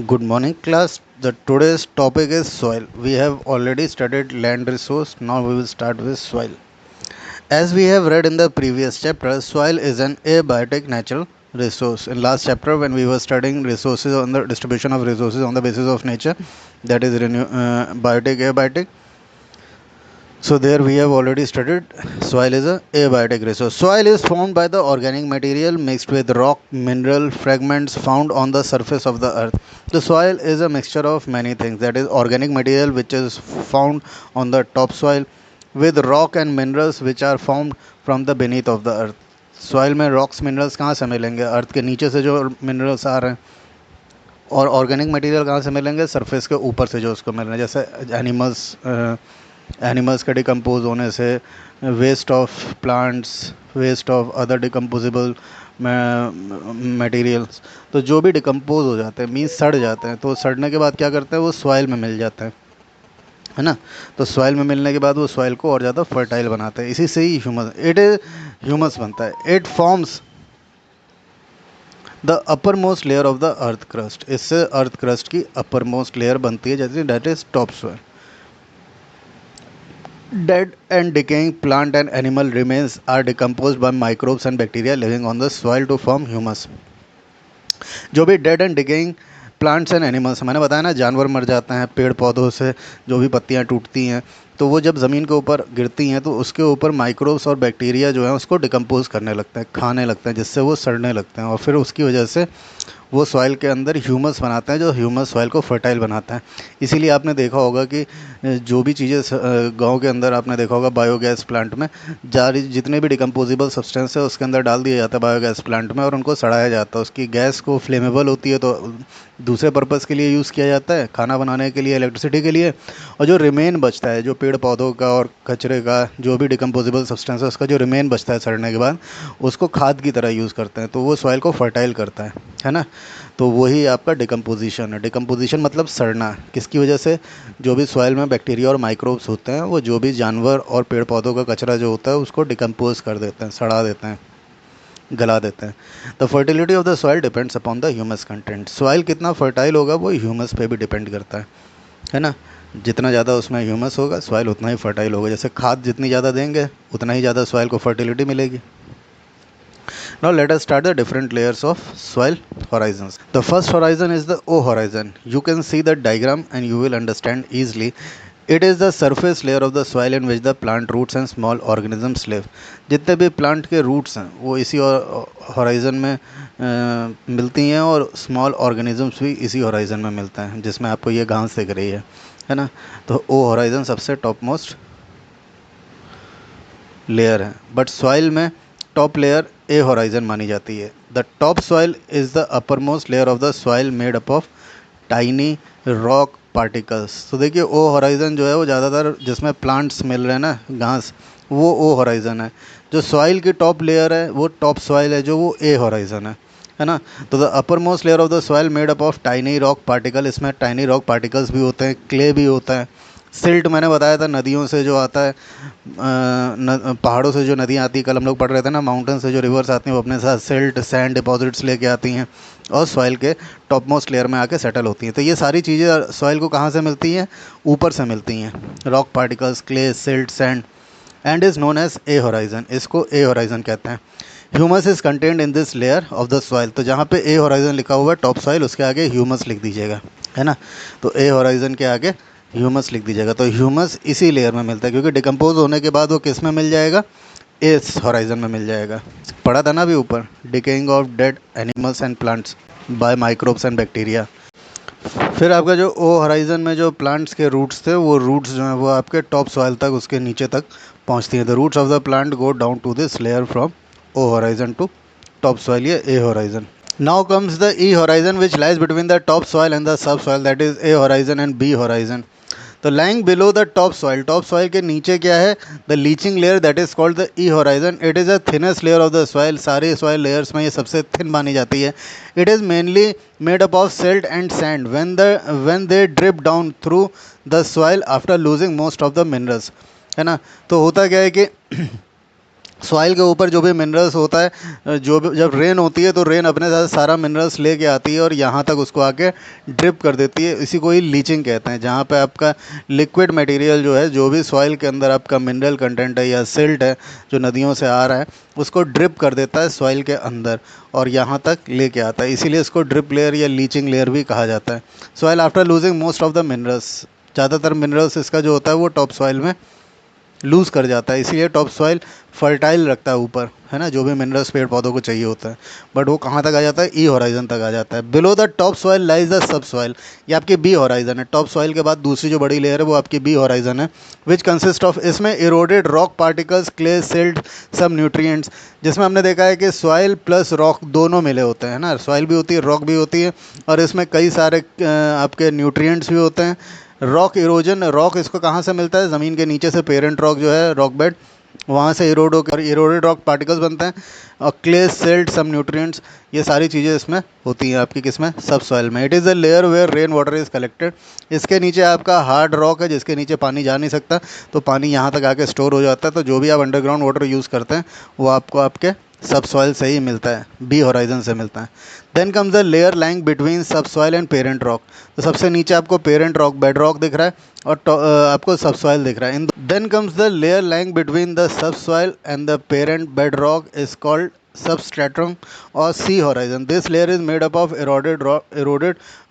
Good morning, class. The today's topic is soil. We have already studied land resource. Now we will start with soil. As we have read in the previous chapter, soil is an abiotic natural resource. In last chapter, when we were studying resources on the distribution of resources on the basis of nature, that is biotic, abiotic. So there we have already studied soil is a abiotic resource. Soil is formed by the organic material mixed with rock, mineral fragments found on the surface of the earth. The soil is a mixture of many things. That is organic material which is found on the topsoil with rock and minerals which are found from the beneath of the earth. Soil में rocks minerals कहाँ से मिलेंगे? अर्थ के नीचे से जो minerals आ रहे हैं. और ऑर्गेनिक मटेरियल कहाँ से मिलेंगे? सरफेस के ऊपर से जो उसको मिल रहे हैं, जैसे एनिमल्स के डिकम्पोज होने से, waste of plants, waste of other decomposable materials. तो जो भी डिकम्पोज हो जाते हैं मीन्स सड़ जाते हैं, तो सड़ने के बाद क्या करते हैं? वो सॉइल में मिल जाते हैं, है ना. तो सॉइल में मिलने के बाद वो सॉइल को और ज़्यादा फर्टाइल बनाते हैं. इसी से ही ह्यूमस बनता है. It forms the upper most layer of the earth crust. इससे अर्थ क्रस्ट की अपर मोस्ट लेयर बनती है, जैसे that is top soil. Dead and decaying plant and animal remains are decomposed by microbes and bacteria living on the soil to form humus. जो भी dead and decaying plants and animals, मैंने बताया ना, जानवर मर जाते हैं पेड़ पौधों से, जो भी पत्तियां टूटती हैं, तो वो जब ज़मीन के ऊपर गिरती हैं तो उसके ऊपर माइक्रोब्स और बैक्टीरिया जो है उसको डिकम्पोज करने लगते हैं, खाने लगते हैं, जिससे वो सड़ने लगते हैं. और फिर उसकी वजह से वो सॉइल के अंदर ह्यूमस बनाते हैं, जो ह्यूमस सॉइल को फर्टाइल बनाता है. इसीलिए आपने देखा होगा कि जो भी चीज़ें गांव के अंदर आपने देखा होगा बायोगैस प्लांट में जितने भी डिकम्पोजेबल सब्सटेंस है उसके अंदर डाल दिया जाता है बायोगैस प्लांट में, और उनको सड़ाया जाता है. उसकी गैस को फ्लेमेबल होती है तो दूसरे पर्पज़ के लिए यूज़ किया जाता है, खाना बनाने के लिए, इलेक्ट्रिसिटी के लिए. और जो रिमेन बचता है, जो पेड़ पौधों का और कचरे का जो भी डिकम्पोजेबल सब्सटेंस है, उसका जो रिमेन बचता है सड़ने के बाद, उसको खाद की तरह यूज़ करते हैं. तो वो सॉइल को फर्टाइल करता है ना. तो वही आपका डिकम्पोजिशन है. डिकम्पोजिशन मतलब सड़ना. किसकी वजह से? जो भी सॉइल में बैक्टीरिया और माइक्रोब्स होते हैं, वो जो भी जानवर और पेड़ पौधों का कचरा जो होता है उसको डिकम्पोज कर देते हैं, सड़ा देते हैं, गला देते हैं. The fertility of the soil depends upon the humus content. Soil कितना फर्टाइल होगा वो ह्यूमस पे भी डिपेंड करता है ना. जितना ज़्यादा उसमें ह्यूमस होगा सॉइल उतना ही फर्टाइल होगा. जैसे खाद जितनी ज़्यादा देंगे उतना ही ज़्यादा सॉइल को फर्टिलिटी मिलेगी. Now let us start the different layers of soil horizons. The first horizon is the O horizon. You can see the diagram and you will understand easily. It is the surface layer of the soil in which the plant roots and small organisms live. जितने भी plant के roots हैं वो इसी horizon में मिलती हैं, और स्मॉल ऑर्गेनिजम्स भी इसी होराइजन में मिलते हैं, जिसमें आपको ये घास दिख रही है ना. तो ओ होराइजन सबसे टॉप मोस्ट लेयर है. बट सॉइल में टॉप लेयर ए होराइजन मानी जाती है. The top soil is the upper most layer of the soil made up of tiny rock particles. तो देखिए ओ होराइजन जो है वो ज़्यादातर जिसमें प्लांट्स मिल रहे हैं ना, घास, वो ओ होराइजन है. जो सॉइल की टॉप लेयर है वो टॉप सॉइल है, जो वो ए होराइजन है ना. तो the upper most layer of the soil made up of tiny rock particle. इसमें टाइनी रॉक पार्टिकल्स भी होते हैं, क्ले भी होता है. सिल्ट मैंने बताया था नदियों से जो आता है, पहाड़ों से जो नदियाँ आती है, कल हम लोग पढ़ रहे थे ना, माउंटेन से जो रिवर्स आती हैं वो अपने साथ सिल्ट सैंड डिपॉजिट्स लेके आती हैं और सॉइल के टॉप मोस्ट लेयर में आके सेटल होती हैं. तो ये सारी चीज़ें सॉइल को कहाँ से मिलती हैं? ऊपर से मिलती हैं. Rock particles, clay, silt, sand, and is known as A horizon. इसको ए होराइजन कहते हैं. Humus is contained in this layer of the soil. तो जहाँ पे ए होराइजन लिखा हुआ है टॉप सॉइल, उसके आगे ह्यूमस लिख दीजिएगा, है ना. तो ए होराइजन के आगे ह्यूमस लिख दीजिएगा. तो ह्यूमस इसी लेयर में मिलता है, क्योंकि डिकम्पोज होने के बाद वो किस में मिल जाएगा? इस होराइजन में मिल जाएगा. पढ़ा था ना अभी ऊपर, decaying of dead animals and plants by microbes and bacteria. फिर आपका जो ओ होराइजन में जो प्लांट्स के रूट्स थे, वो रूट्स जो हैं वो आपके टॉप सॉइल तक, उसके नीचे तक पहुंचती हैं. The roots of the plant go down to this layer from O horizon to top soil, ये A horizon. Now comes the E horizon, which lies between the top soil and the subsoil, that is A horizon and B horizon. तो lying below the top soil के नीचे क्या है? The leaching layer, that is called the E horizon. It is the thinnest layer of the soil. सारे soil layers में ये सबसे thin मानी जाती है. It is mainly made up of silt and sand when they drip down through the soil after losing most of the minerals, है ना. तो होता क्या है कि सॉइल के ऊपर जो भी मिनरल्स होता है, जो भी जब रेन होती है तो रेन अपने साथ सारा मिनरल्स लेके आती है और यहाँ तक उसको आके ड्रिप कर देती है। इसी को ही लीचिंग कहते हैं, जहाँ पे आपका लिक्विड मटेरियल जो है, जो भी सॉइल के अंदर आपका मिनरल कंटेंट है या सिल्ट है जो नदियों से आ रहा है, उसको ड्रिप कर देता है सॉइल के अंदर और यहाँ तक लेके आता है। इसीलिए इसको ड्रिप लेयर या लीचिंग लेयर भी कहा जाता है। Soil after losing most of the minerals, ज़्यादातर मिनरल्स इसका जो होता है वो टॉप सॉइल में लूज़ कर जाता है, इसीलिए टॉप सॉइल फर्टाइल रखता है ऊपर, है ना, जो भी मिनरल्स पेड़ पौधों को चाहिए होता है। बट वो कहाँ तक आ जाता है? ई होराइजन तक आ जाता है। Below the top soil lies the sub soil, ये आपकी बी होराइजन है। टॉप सॉइल के बाद दूसरी जो बड़ी लेयर है वो आपकी बी होराइजन है, विच कंसिस्ट ऑफ, इसमें eroded rock particles, clay, silt, सब न्यूट्रिएंट्स, जिसमें हमने देखा है कि सॉइल प्लस रॉक दोनों मिले होते हैं ना, सॉइल भी होती है, रॉक भी होती है, और इसमें कई सारे आपके न्यूट्रिएंट्स भी होते हैं। रॉक इरोजन, रॉक इसको कहाँ से मिलता है? ज़मीन के नीचे से पेरेंट रॉक जो है, रॉक बेड, वहाँ से इरोड होकर इरोडेड रॉक पार्टिकल्स बनते हैं। और क्ले, सिल्ट, सम न्यूट्रिएंट्स, ये सारी चीज़ें इसमें होती हैं आपकी किसमें? सब सॉइल में। It is a layer where rain water is collected. इसके नीचे आपका हार्ड रॉक है जिसके नीचे पानी जा नहीं सकता, तो पानी यहाँ तक आके स्टोर हो जाता है। तो जो भी आप अंडरग्राउंड वाटर यूज़ करते हैं वो आपको आपके सब सॉइल से ही मिलता है, बी होराइजन से मिलता है। Then comes the layer lying between sub soil and parent rock. तो सबसे नीचे आपको पेरेंट रॉक, बेड रॉक दिख रहा है, और आपको सब सॉइल दिख रहा है। Then comes the layer lying between the sub soil and the parent bed rock is called substratum और C horizon. This layer is made up of eroded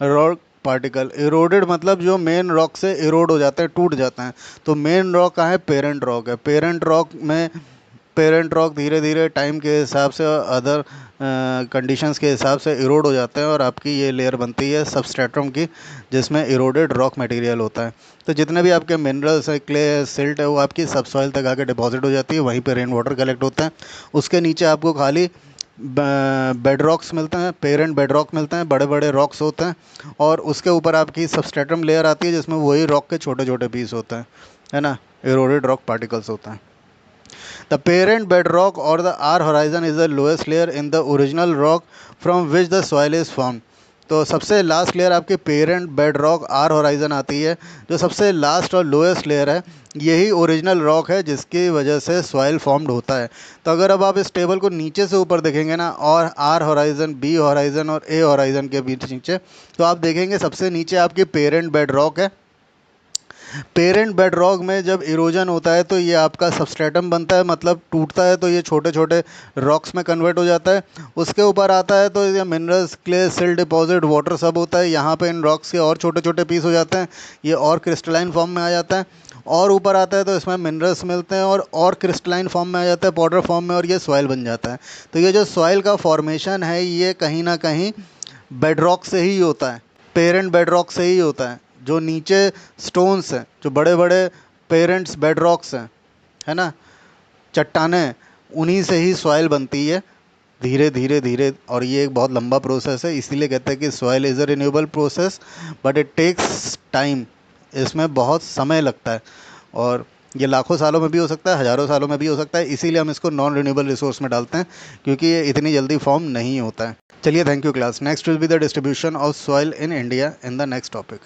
rock particle. Eroded मतलब जो मेन रॉक से इरोड हो जाते हैं, टूट जाते हैं। तो मेन रॉक कहाँ है? पेरेंट रॉक है। पेरेंट रॉक में, पेरेंट रॉक धीरे धीरे टाइम के हिसाब से और अदर कंडीशंस के हिसाब से इरोड हो जाते हैं और आपकी ये लेयर बनती है सबस्ट्रेटम की, जिसमें इरोडेड रॉक मटेरियल होता है। तो जितने भी आपके मिनरल्स है, क्ले है, सिल्ट है, वो आपकी सब सॉइल तक आके डिपॉजिट हो जाती है, वहीं पे रेन वाटर कलेक्ट होता है। उसके नीचे आपको खाली बेड रॉक्स मिलते हैं, पेरेंट बेड रॉक मिलते हैं, बड़े बड़े रॉक्स होते हैं, और उसके ऊपर आपकी सबस्ट्रेटम लेयर आती है जिसमें वही रॉक के छोटे छोटे पीस होते हैं, है ना, इरोडेड रॉक पार्टिकल्स होते हैं। The parent bedrock or the R horizon is the lowest layer in the original rock from which the soil is formed. तो सबसे लास्ट लेयर आपके parent bed rock R horizon आती है, जो सबसे last और लोएस्ट लेयर है, यही ओरिजिनल रॉक है जिसकी वजह से सॉइल फॉर्म्ड होता है। तो अगर अब आप इस टेबल को नीचे से ऊपर देखेंगे ना, और आर होराइजन, बी होराइजन और ए होराइजन के बीच नीचे, तो आप देखेंगे सबसे नीचे आपकी पेरेंट बेड रॉक है। पेरेंट बेड रॉक में जब इरोजन होता है तो ये आपका सबस्ट्रेटम बनता है, मतलब टूटता है तो ये छोटे छोटे रॉक्स में कन्वर्ट हो जाता है। उसके ऊपर आता है तो ये minerals, clay, silt deposit, water सब होता है। यहाँ पे इन रॉक्स के और छोटे छोटे पीस हो जाते हैं, ये और क्रिस्टलाइन फॉर्म में आ जाता है। और ऊपर आता है तो इसमें मिनरल्स मिलते हैं और क्रिस्टलाइन फॉर्म में आ जाता है, पाउडर फॉर्म में, और ये सॉइल बन जाता है। तो ये जो सॉइल का फॉर्मेशन है ये कहीं ना कहीं बेड रॉक से ही होता है, पेरेंट बेड रॉक से ही होता है। जो नीचे स्टोन्स हैं, जो बड़े बड़े पेरेंट्स बेड रॉक्स हैं, है ना, चट्टानें, उन्हीं से ही सॉइल बनती है धीरे धीरे धीरे। और ये एक बहुत लंबा प्रोसेस है, इसीलिए कहते हैं कि soil is a renewable process, but it takes time. इसमें बहुत समय लगता है, और ये लाखों सालों में भी हो सकता है, हज़ारों सालों में भी हो सकता है। इसीलिए हम इसको नॉन रिन्यूएबल रिसोर्स में डालते हैं, क्योंकि ये इतनी जल्दी फॉर्म नहीं होता है। चलिए, thank you class. Next will be the distribution of soil in India in the next topic.